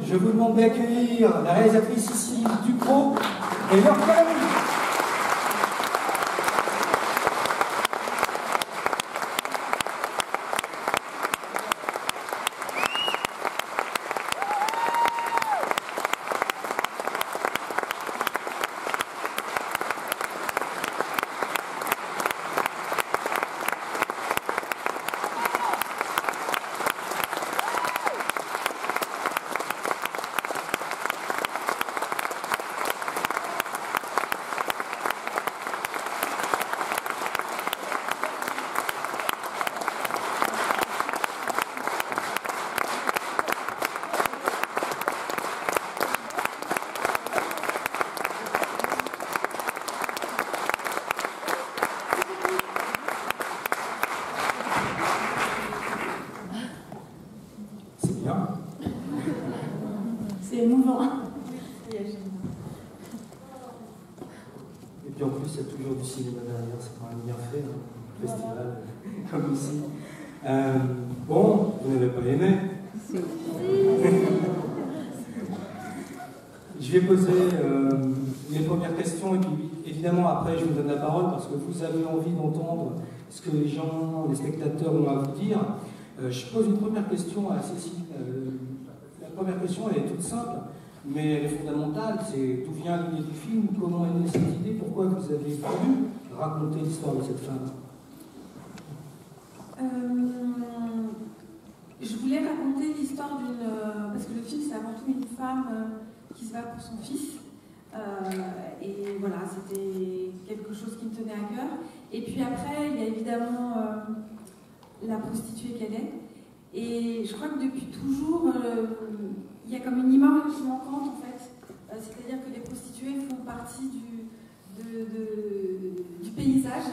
Je vous demande d'accueillir la réalisatrice ici Ducrot et leur famille. C'est émouvant. Et puis en plus, il y a toujours du cinéma derrière, c'est quand même bien fait, hein, festival, comme ici. Bon, vous n'avez pas aimé? Si. Je vais poser les premières questions et puis évidemment après je vous donne la parole parce que vous avez envie d'entendre ce que les gens, les spectateurs ont à vous dire. Je pose une première question à Cécile. La première question, elle est toute simple, mais elle est fondamentale. C'est d'où vient l'idée du film, comment est née cette idée, pourquoi vous avez voulu raconter l'histoire de cette femme? Je voulais raconter l'histoire d'une... parce que le film, c'est avant tout une femme qui se bat pour son fils. Et voilà, c'était quelque chose qui me tenait à cœur. Et puis après, il y a évidemment la prostituée qu'elle est. Et je crois que depuis toujours, il y a comme une image manquante en fait. C'est-à-dire que les prostituées font partie du paysage.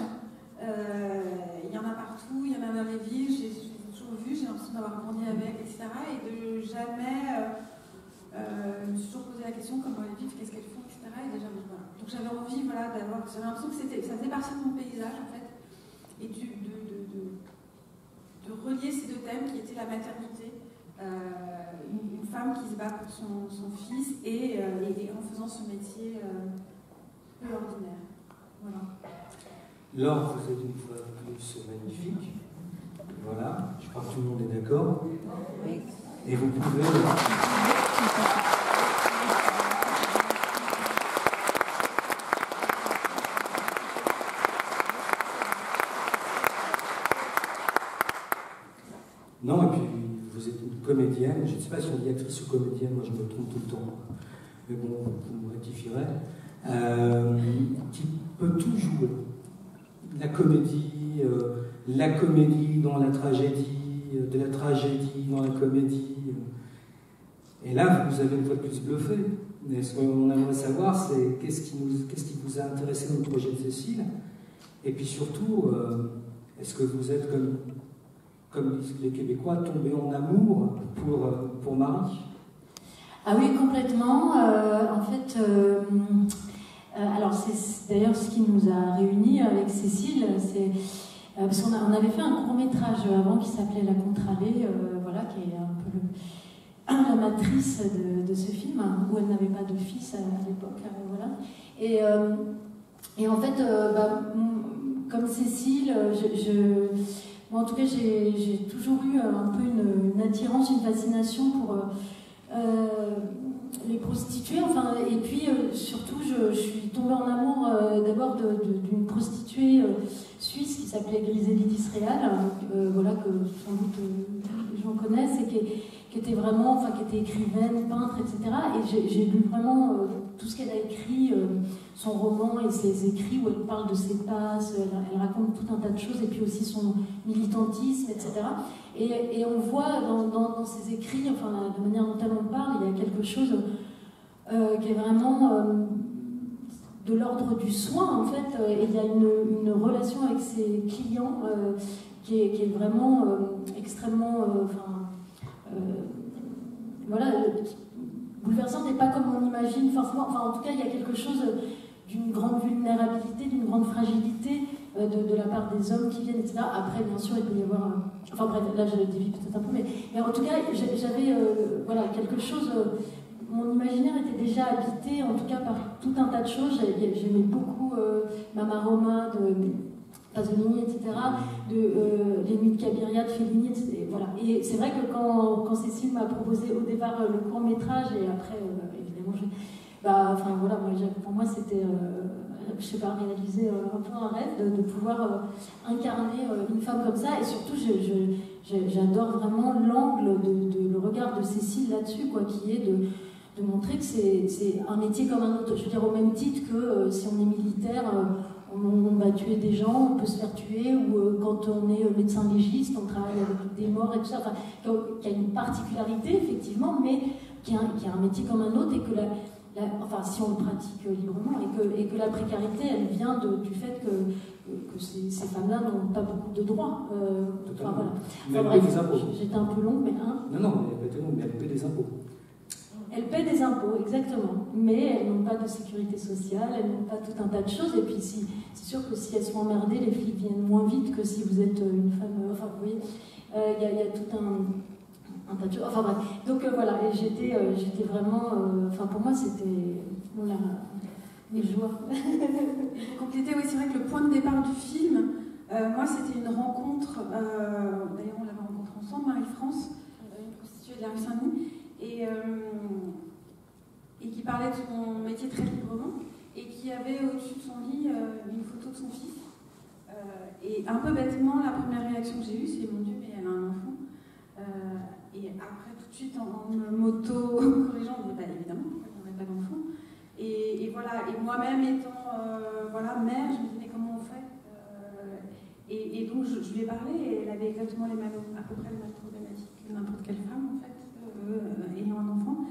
Il y en a partout, il y en a dans les villes, j'ai toujours vu, j'ai l'impression d'avoir grandi avec, etc. Et de jamais, je me suis toujours posé la question comment elles vivent, qu'est-ce qu'elles font, etc. Et déjà, voilà. Donc j'avais envie, voilà, d'avoir, j'avais l'impression que ça faisait partie de mon paysage en fait. Et de relier ces deux thèmes qui étaient la maternité, une femme qui se bat pour son fils et en faisant ce métier peu ordinaire. Voilà. Laure, vous êtes une fois de plus magnifique. Voilà, je crois que tout le monde est d'accord. Oui. Et vous pouvez... Non, et puis vous êtes une comédienne, je ne sais pas si on dit actrice ou comédienne, moi je me trompe tout le temps, mais bon, vous me rectifierez, qui peut tout jouer. La comédie dans la tragédie, de la tragédie dans la comédie. Et là, vous avez une fois de plus bluffé. Mais ce qu'on aimerait savoir, c'est qu'est-ce qui vous a intéressé dans le projet de Cécile, et puis surtout, est-ce que vous êtes comme disent les Québécois, tombé en amour pour Marie? Ah oui, complètement. En fait, alors c'est d'ailleurs ce qui nous a réunis avec Cécile, parce qu'on avait fait un court-métrage avant qui s'appelait La Contralée, voilà, qui est un peu la matrice de ce film, où elle n'avait pas de fils à l'époque, voilà. Et en fait, comme Cécile, moi, en tout cas, j'ai toujours eu un peu une attirance, une fascination pour les prostituées. Enfin, et puis, surtout, je suis tombée en amour d'abord d'une prostituée suisse qui s'appelait Grisélie Disréal, voilà, que sans doute les gens connaissent, et qui était vraiment, enfin, qui était écrivaine, peintre, etc. Et j'ai lu vraiment tout ce qu'elle a écrit, son roman et ses écrits où elle parle de ses passes, elle raconte tout un tas de choses, et puis aussi son militantisme, etc. Et on voit dans ses écrits, enfin, de manière dont elle en parle, il y a quelque chose qui est vraiment de l'ordre du soin, en fait, et il y a une relation avec ses clients qui est vraiment extrêmement... voilà, bouleversante et pas comme on imagine forcément. Enfin, en tout cas, il y a quelque chose d'une grande vulnérabilité, d'une grande fragilité de la part des hommes qui viennent, etc. Après, bien sûr, il peut y avoir enfin bref, là je dévie peut-être un peu, mais en tout cas, j'avais voilà, quelque chose. Mon imaginaire était déjà habité, en tout cas, par tout un tas de choses. J'aimais beaucoup Mama Roma de Pasolini, etc., les nuits de Cabiria de Fellini, etc. Voilà. Et c'est vrai que quand Cécile m'a proposé au départ le court-métrage, et après, évidemment, enfin, voilà, pour moi, c'était, je sais pas, réaliser un peu un rêve de pouvoir incarner une femme comme ça. Et surtout, j'adore vraiment l'angle, le regard de Cécile là-dessus, quoi, qui est de montrer que c'est un métier comme un autre. Je veux dire, au même titre que si on est militaire, on va tuer des gens, on peut se faire tuer, ou quand on est médecin légiste, on travaille avec des morts et tout ça, enfin, qui a une particularité, effectivement, mais qui a un métier comme un autre, et que enfin, si on le pratique librement, et que la précarité, elle vient du fait que ces femmes-là n'ont pas beaucoup de droits. Enfin, voilà. Enfin, bref, j'étais un peu longue, mais... Non, elle était longue, mais elle paie des impôts. Elles paient des impôts, exactement, mais elles n'ont pas de sécurité sociale, elles n'ont pas tout un tas de choses, et puis c'est sûr que si elles sont emmerdées, les flics viennent moins vite que si vous êtes une femme, enfin vous voyez, il y a tout un tas de choses, enfin bref, donc voilà, et j'étais vraiment, enfin pour moi c'était mes joies. Pour compléter, oui, c'est vrai que le point de départ du film, moi c'était une rencontre, d'ailleurs on l'avait rencontrée ensemble, Marie-France, une prostituée de la rue Saint-Denis, et qui parlait de son métier très librement, et qui avait au-dessus de son lit une photo de son fils. Et un peu bêtement, la première réaction que j'ai eue, c'est « Mon Dieu, mais elle a un enfant ». Et après, tout de suite, en m'auto-corrigeant, on dit bah, « Évidemment, pourquoi il n'y aurait pas d'enfant ?» Et voilà, et moi-même étant mère, je me dis « Mais comment on fait ?» Et donc, je lui ai parlé, et elle avait exactement à peu près les mêmes problématiques que n'importe quelle femme, en fait, ayant un enfant.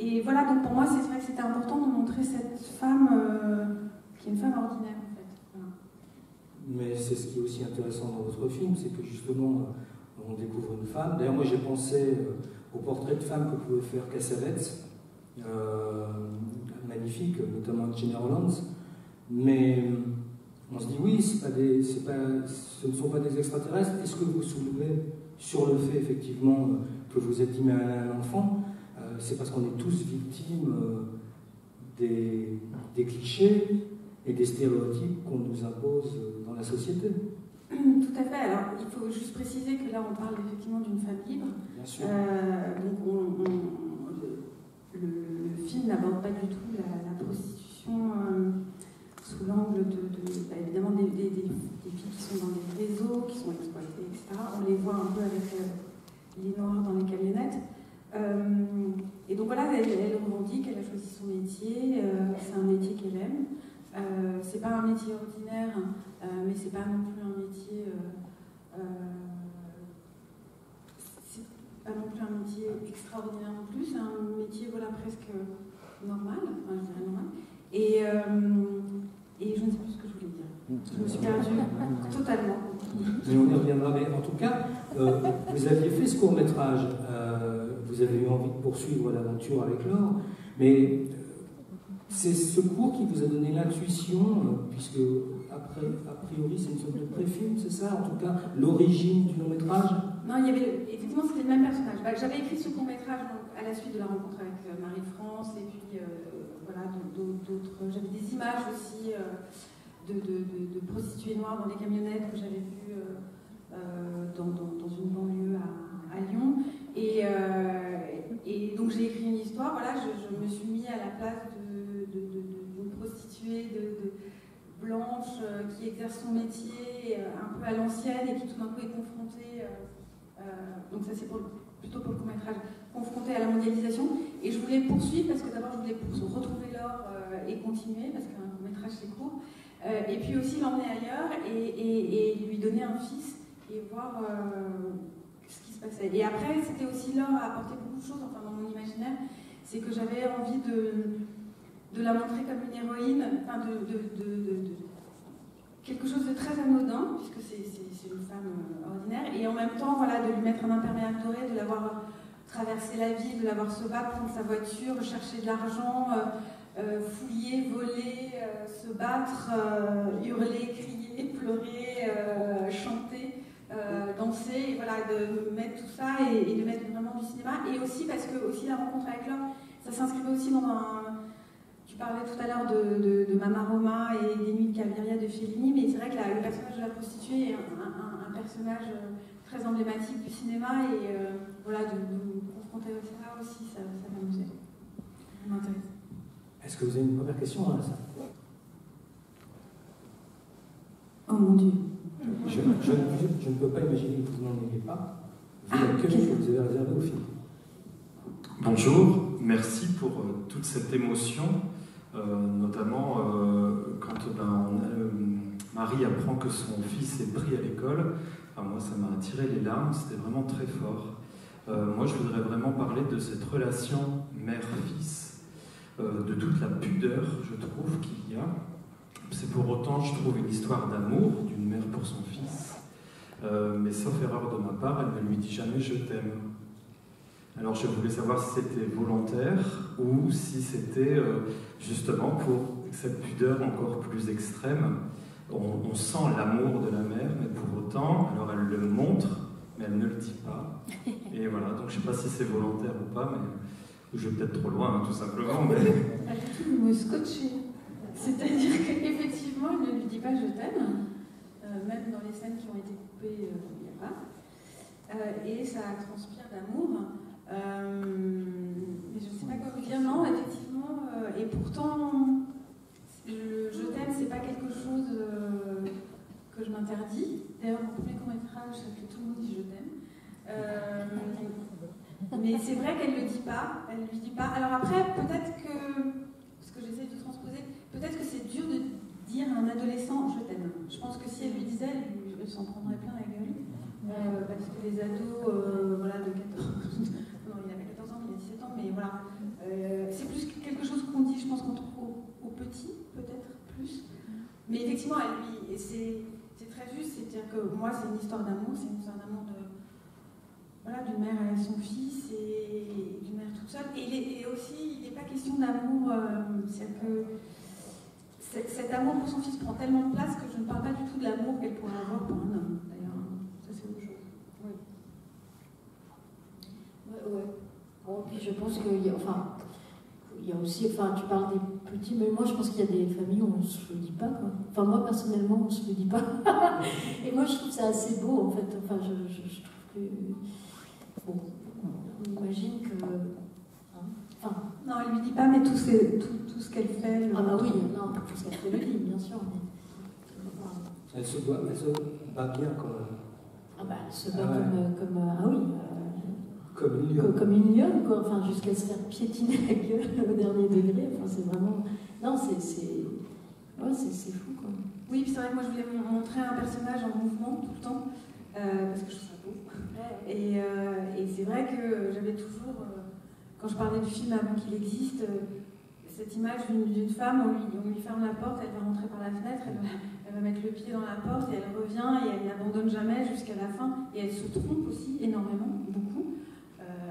Et voilà, donc pour moi, c'est vrai que c'était important de montrer cette femme qui est une femme ordinaire, en fait. Voilà. Mais c'est ce qui est aussi intéressant dans votre film, c'est que justement, on découvre une femme. D'ailleurs, moi, j'ai pensé au portrait de femme que pouvait faire Cassavetes, magnifique, notamment Gina Rollands. Mais on se dit, oui, ce ne sont pas des extraterrestres. Est-ce que vous soulevez sur le fait, effectivement, que vous êtes aimé à un enfant, c'est parce qu'on est tous victimes des clichés et des stéréotypes qu'on nous impose dans la société. Tout à fait. Alors, il faut juste préciser que là, on parle effectivement d'une femme libre. Bien sûr. Donc, le film n'aborde pas du tout la prostitution sous l'angle évidemment des filles qui sont dans des réseaux, qui sont exploitées, etc. On les voit un peu avec les noirs dans les camionnettes. Et donc voilà, elle revendique, elle a choisi son métier, c'est un métier qu'elle aime. C'est pas un métier ordinaire, mais c'est pas non plus un métier. C'est pas non plus un métier extraordinaire non plus, c'est un métier presque normal, enfin je dirais normal. Et je ne sais plus ce que je voulais dire. Je me suis perdue totalement. Mais on y reviendra. Mais en tout cas, vous aviez fait ce court-métrage. Vous avez eu envie de poursuivre l'aventure avec Laure. Mais c'est ce cours qui vous a donné l'intuition, puisque a priori c'est une sorte de pré-film, c'est ça? En tout cas, l'origine du long-métrage? Non, effectivement, c'était le même personnage. J'avais écrit ce court-métrage à la suite de la rencontre avec Marie-France, et puis d'autres. J'avais des images aussi de prostituées noires dans des camionnettes que j'avais vues dans une banlieue à Lyon. Et donc j'ai écrit une histoire. Voilà, je me suis mis à la place d'une prostituée blanche qui exerce son métier un peu à l'ancienne et qui tout d'un coup est confrontée. Donc ça c'est plutôt pour le court-métrage, confrontée à la mondialisation. Et je voulais poursuivre parce que d'abord je voulais retrouver Laure et continuer parce qu'un court-métrage c'est court. Et puis aussi l'emmener ailleurs et lui donner un fils et voir ce qui se passait. Et après, c'était aussi Laure a apporté beaucoup de choses, enfin dans mon imaginaire, c'est que j'avais envie de la montrer comme une héroïne, enfin de quelque chose de très anodin, puisque c'est une femme ordinaire, et en même temps, voilà, de lui mettre un imperméable doré, de l'avoir traversé la ville, de l'avoir se battre, prendre sa voiture, chercher de l'argent, fouiller, voler, se battre, hurler, crier, pleurer, chanter, danser, et voilà, de mettre tout ça et de mettre vraiment du cinéma. Et aussi parce que aussi la rencontre avec l'homme, ça s'inscrivait aussi dans un... Tu parlais tout à l'heure de Mama Roma et des Nuits de Cabiria de Fellini, mais c'est vrai que le personnage de la prostituée est un personnage très emblématique du cinéma, et voilà, de nous confronter à ça aussi, ça m'amusait. Ça m'intéresse. Est-ce que vous avez une première question à ça? Oh mon Dieu. Je ne peux pas imaginer que vous n'en ayez pas, vu l'accueil que vous avez réservé au film. Bonjour, merci pour toute cette émotion, notamment quand Marie apprend que son fils est pris à l'école. Enfin, moi, ça m'a attiré les larmes, c'était vraiment très fort. Moi, je voudrais vraiment parler de cette relation mère-fils, de toute la pudeur, je trouve, qu'il y a. C'est pour autant, je trouve, une histoire d'amour d'une mère pour son fils, mais sauf erreur de ma part, elle ne lui dit jamais « je t'aime ». Alors je voulais savoir si c'était volontaire ou si c'était justement pour cette pudeur encore plus extrême. On sent l'amour de la mère, mais pour autant, alors elle le montre, mais elle ne le dit pas. Et voilà, donc je ne sais pas si c'est volontaire ou pas, mais je vais peut-être trop loin, hein, tout simplement. Mais... Vous me scotchez. C'est-à-dire qu'effectivement, il ne lui dit pas « je t'aime », même dans les scènes qui ont été coupées, il n'y a pas. Et ça transpire d'amour. Mais je ne sais pas quoi vous dire. Non, effectivement, et pourtant, je t'aime, c'est pas quelque chose que je m'interdis. D'ailleurs, mon premier court-métrage s'appelait Tout le monde dit je t'aime. Mais c'est vrai qu'elle ne le dit pas. Elle lui dit pas. Alors après, peut-être que, ce que j'essaie de transposer, peut-être que c'est dur de dire à un adolescent je t'aime. Je pense que si elle lui disait, elle s'en prendrait plein la gueule. Parce que les ados, voilà, de 14 non, il avait 14 ans, il a 17 ans, mais voilà. C'est plus quelque chose qu'on dit, je pense, qu'on trouve aux petits, peut-être plus. Mais effectivement, c'est très juste, c'est-à-dire que moi, c'est une histoire d'amour, c'est une histoire d'amour d'une mère avec son fils et d'une mère toute seule. Et aussi, il n'est pas question d'amour, c'est-à-dire que cet amour pour son fils prend tellement de place que je ne parle pas du tout de l'amour qu'elle pourrait avoir pour un homme, d'ailleurs. Ça, c'est autre chose. Oui. Ouais. Bon, puis je pense qu'il y a, il y a aussi, tu parles des petits, mais moi je pense qu'il y a des familles où on ne se le dit pas, quoi. Enfin, moi personnellement, on ne se le dit pas. Et moi je trouve ça assez beau, en fait. Enfin, je trouve que. Bon, on imagine que. Non, elle lui dit pas, mais tout ce qu'elle fait. Ah, bah oui, non, tout ce qu'elle fait le dit, bien sûr. Mais... Elle se bat bien quand même. Ah, bah, elle se bat comme. Ah oui. Comme une lionne. Comme une lionne, quoi. Enfin, jusqu'à se faire piétiner la gueule au dernier degré. Enfin, c'est vraiment. Non, c'est fou, quoi. Oui, c'est vrai que moi je voulais montrer un personnage en mouvement tout le temps, parce que je trouve ça beau. Et c'est vrai que j'avais toujours, quand je parlais du film avant qu'il existe, cette image d'une femme, on lui ferme la porte, elle va rentrer par la fenêtre, elle va mettre le pied dans la porte et elle revient et elle n'abandonne jamais jusqu'à la fin. Et elle se trompe aussi énormément, beaucoup.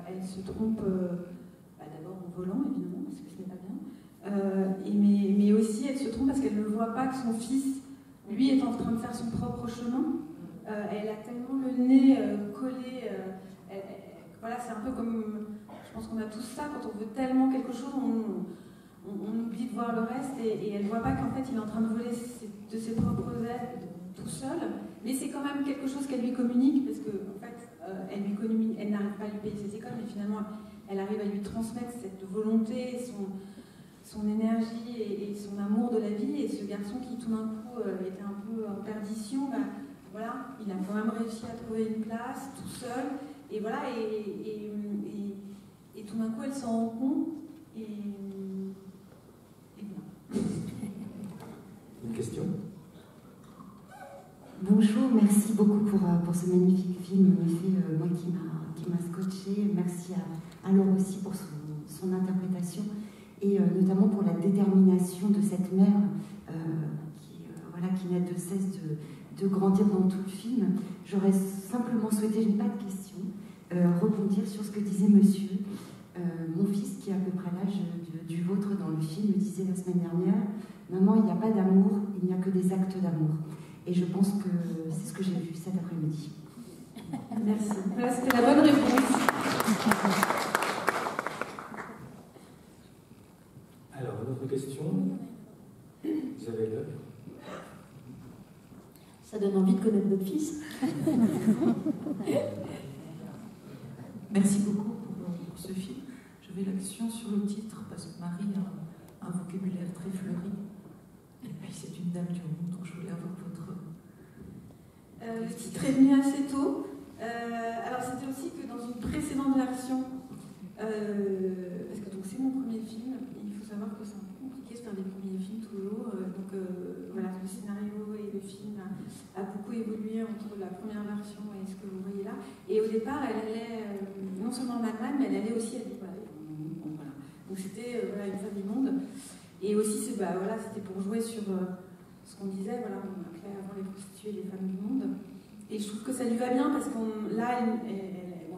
Elle se trompe d'abord en volant, évidemment, parce que ce n'est pas bien. Mais aussi, elle se trompe parce qu'elle ne voit pas que son fils, lui, est en train de faire son propre chemin. Elle a tellement le nez collé. Voilà, c'est un peu comme... Je pense qu'on a tous ça, quand on veut tellement quelque chose, on oublie de voir le reste et elle ne voit pas qu'en fait, il est en train de voler de ses propres ailes tout seul. Mais c'est quand même quelque chose qu'elle lui communique, parce qu'en fait, elle n'arrive pas à lui payer ses écoles, mais finalement, elle arrive à lui transmettre cette volonté, son énergie et son amour de la vie. Et ce garçon qui, tout d'un coup, était un peu en perdition, voilà, il a quand même réussi à trouver une place tout seul. Et voilà, et tout d'un coup, elle s'en rend compte. Et voilà. Une question ? Bonjour, merci beaucoup pour ce magnifique film, en effet, moi qui m'a scotché. Merci à Laure aussi pour son interprétation et notamment pour la détermination de cette mère qui n'a de cesse de grandir dans tout le film. J'aurais simplement souhaité, je n'ai pas de question, rebondir sur ce que disait monsieur. Mon fils, qui a à peu près l'âge du vôtre dans le film, me disait la semaine dernière « Maman, il n'y a pas d'amour, il n'y a que des actes d'amour ». Et je pense que c'est ce que j'ai vu cet après-midi. Merci. Voilà, c'était la bonne réponse. Alors, une autre question. Vous avez l'heure. Ça donne envie de connaître votre fils. Merci beaucoup pour ce film. J'avais l'action sur le titre parce que Marie a un vocabulaire très fleuri. Et puis c'est une dame du monde, donc je voulais avoir votre... Le titre est venu assez tôt. Alors c'était aussi que dans une précédente version, parce que donc c'est mon premier film, et il faut savoir que c'est un peu compliqué de faire des premiers films toujours. Voilà, le scénario et le film a beaucoup évolué entre la première version et ce que vous voyez là. Et au départ, elle allait non seulement en Allemagne, mais elle allait aussi à Dubaï. Bon, voilà. Donc c'était une femme du monde. Et aussi, c'était pour jouer sur ce qu'on disait, voilà, on appelait avant les prostituées les femmes du monde. Et je trouve que ça lui va bien parce qu'elle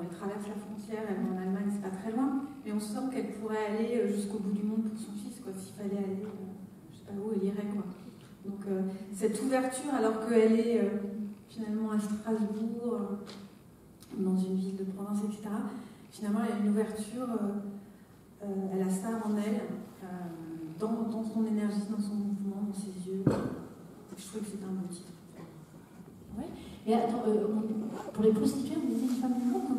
traverse la frontière, elle va en Allemagne, c'est pas très loin, mais on sent qu'elle pourrait aller jusqu'au bout du monde pour son fils, quoi. S'il fallait aller, je sais pas où, elle irait, quoi. Donc cette ouverture, alors qu'elle est finalement à Strasbourg, dans une ville de province, etc., finalement elle a une ouverture, elle a ça en elle, dans son énergie, dans son mouvement, dans ses yeux. Je trouve que c'est un beau titre. Ouais. Et attends, pour les prostituées, on disait une femme du monde, non?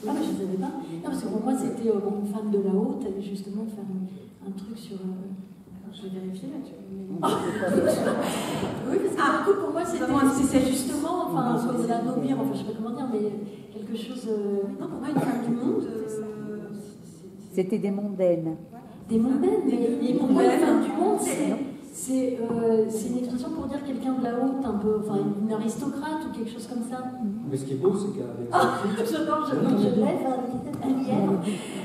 Ah, mais je ne savais pas. Non, parce que pour moi, c'était une femme de la haute, allait justement faire un truc sur. Je vais vérifier là, tu oui, parce que du coup, pour moi, c'était justement, enfin, la nobir, enfin, je ne sais pas comment dire, mais quelque chose. Non, pour moi, une femme du monde. C'était des mondaines. Des mondaines, mais pour moi, une femme du monde, c'est une expression pour dire quelqu'un de la haute, un peu, enfin, une aristocrate ou quelque chose comme ça. Mais ce qui est beau, c'est qu'avec je lève un lien.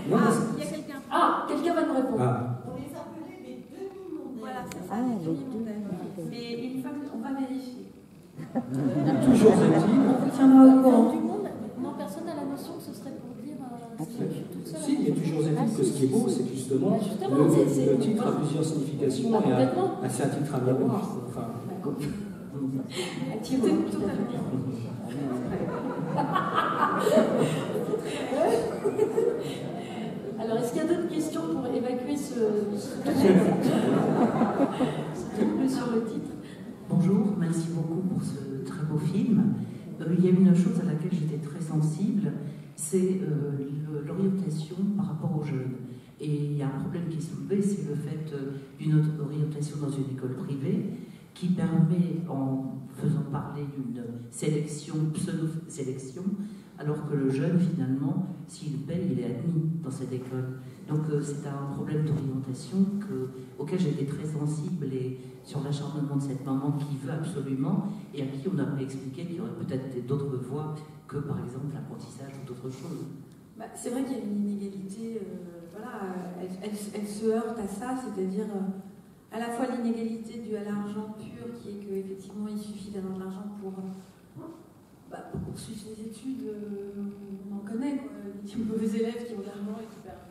Il y a quelqu'un. Ah, quelqu'un va nous répondre. Ah. On les appelait les demi-mondaines. Voilà, c'est ça, Ah, les demi-mondaines. Mais une femme, on va vérifier. Toujours est-il. On vous tiendra au courant. Du monde, non, personne n'a la notion que ce serait pour dire. Si, il y a toujours est-il que ce qui est beau, c'est que justement, le titre a plusieurs significations et c'est un titre à miroir. Enfin, alors, est-ce qu'il y a d'autres questions pour évacuer ce trouble sur le titre? Bonjour, merci beaucoup pour ce très beau film. Il y a une chose à laquelle j'étais très sensible, c'est l'orientation par rapport aux jeunes. Et il y a un problème qui est soulevé, c'est le fait d'une orientation dans une école privée qui permet, en faisant parler d'une sélection, pseudo-sélection, alors que le jeune, finalement, s'il paye, il est admis dans cette école. Donc c'est un problème d'orientation auquel j'étais très sensible, et sur l'acharnement de cette maman qui veut absolument, et à qui on aurait expliqué qu'il y aurait peut-être d'autres voies que, par exemple, l'apprentissage ou d'autres choses. C'est vrai qu'il y a une inégalité, elle se heurte à ça, c'est-à-dire à la fois l'inégalité due à l'argent pur, qui est qu'effectivement il suffit d'avoir de l'argent pour poursuivre ses études, on en connaît, quoi. Les mauvais élèves qui ont de l'argent et qui perdent.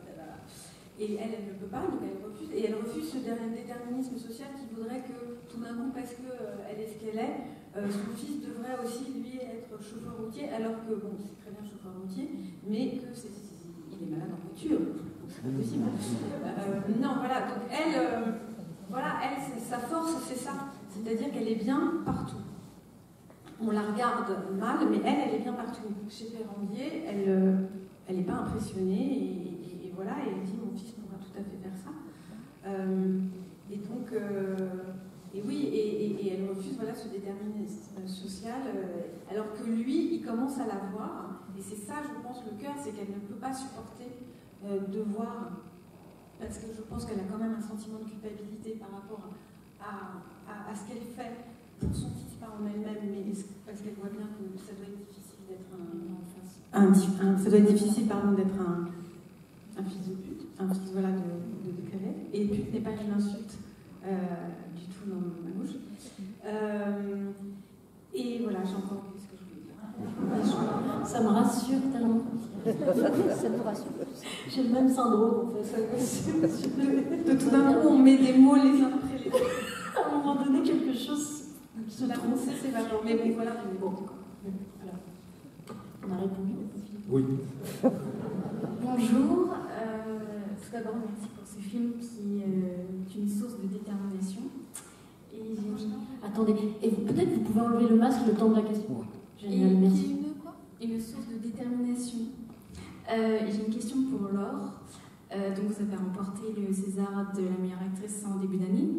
Et elle ne peut pas, donc elle refuse. Et elle refuse ce déterminisme social qui voudrait que tout d'un coup, parce qu'elle est ce qu'elle est, son fils devrait aussi, lui, être chauffeur routier, alors que, bon, c'est très bien chauffeur routier, mais qu'il est malade en voiture. C'est pas possible. Non, voilà. Donc elle, sa force, c'est ça. C'est-à-dire qu'elle est bien partout. On la regarde mal, mais elle est bien partout. Chez Ferrandier, elle n'est pas impressionnée, et voilà, et elle dit mon fils pourra tout à fait faire ça. Et donc, et elle refuse ce déterminisme social, alors que lui, il commence à la voir, et c'est ça, je pense, le cœur, c'est qu'elle ne peut pas supporter de voir, parce que je pense qu'elle a quand même un sentiment de culpabilité par rapport à ce qu'elle fait pour son fils, pas en elle-même, mais parce qu'elle voit bien que ça doit être difficile d'être d'être un fils de pute, un fils de déclaré. Et pute n'est pas une insulte du tout dans ma bouche. Et voilà, j'ai encore oublié ce que je voulais dire. Ça me rassure tellement. Ça me rassure. J'ai le même syndrome en fait. De tout d'un coup, on met des mots les uns après les autres. À un moment donné, quelque chose se la trouve. pensée s'évapore. Mais bon, voilà. On a répondu. Oui. Bonjour. Tout d'abord, merci pour ce film qui est une source de détermination. Et Attendez, et peut-être vous pouvez enlever le masque le temps de la question. Génial, merci. Une source de détermination. J'ai une question pour Laure. Donc vous avez remporté le César de la meilleure actrice en début d'année.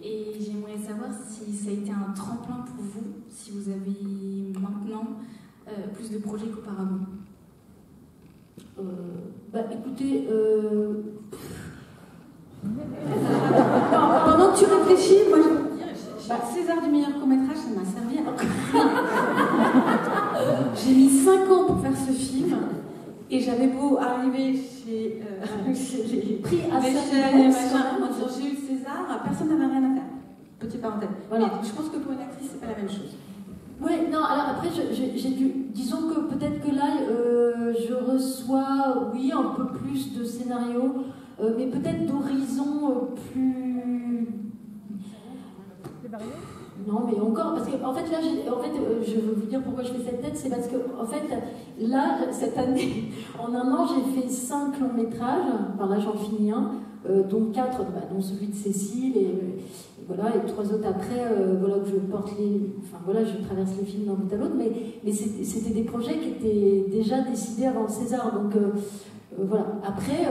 Et j'aimerais savoir si ça a été un tremplin pour vous, si vous avez maintenant plus de projets qu'auparavant. Écoutez, pendant que tu réfléchis, moi je veux dire, le César du meilleur court-métrage, ça m'a servi à rien. J'ai mis 5 ans pour faire ce film. Et j'avais beau arriver chez les prix à j'ai eu le César, personne n'avait rien à faire. Petite parenthèse. Voilà. Mais je pense que pour une actrice, c'est pas la même chose. Oui, non, alors après, j'ai dû. Disons que peut-être que là, je reçois, oui, un peu plus de scénarios, mais peut-être d'horizons plus. Non, mais encore, parce que en fait, là, je veux vous dire pourquoi je fais cette tête, c'est parce que, en fait, là, cette année, en un an, j'ai fait 5 longs métrages, enfin là, j'en finis un, dont 4, dont celui de Cécile, et voilà, et 3 autres après, voilà, où je porte enfin voilà, je traverse les films d'un bout à l'autre, mais c'était des projets qui étaient déjà décidés avant le César, donc voilà. Après,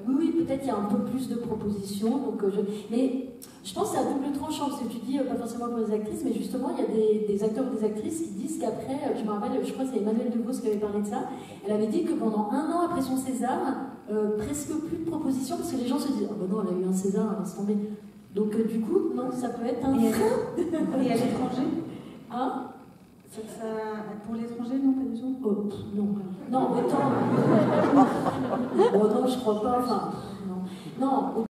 oui, peut-être il y a un peu plus de propositions, donc mais je pense que c'est à double tranchant, ce que tu dis, pas forcément pour les actrices, mais justement, il y a des acteurs ou des actrices qui disent qu'après, je me rappelle, je crois que c'est Emmanuelle Devos qui avait parlé de ça, elle avait dit que pendant 1 an après son César, presque plus de propositions, parce que les gens se disent, oh ben non, elle a eu un César, laisse tomber. Donc du coup, non, ça peut être un frein. Et à l'étranger Hein pour l'étranger, non, pas du tout. Oh, non. Non, autant. Oh non, je crois pas, enfin, non. Non.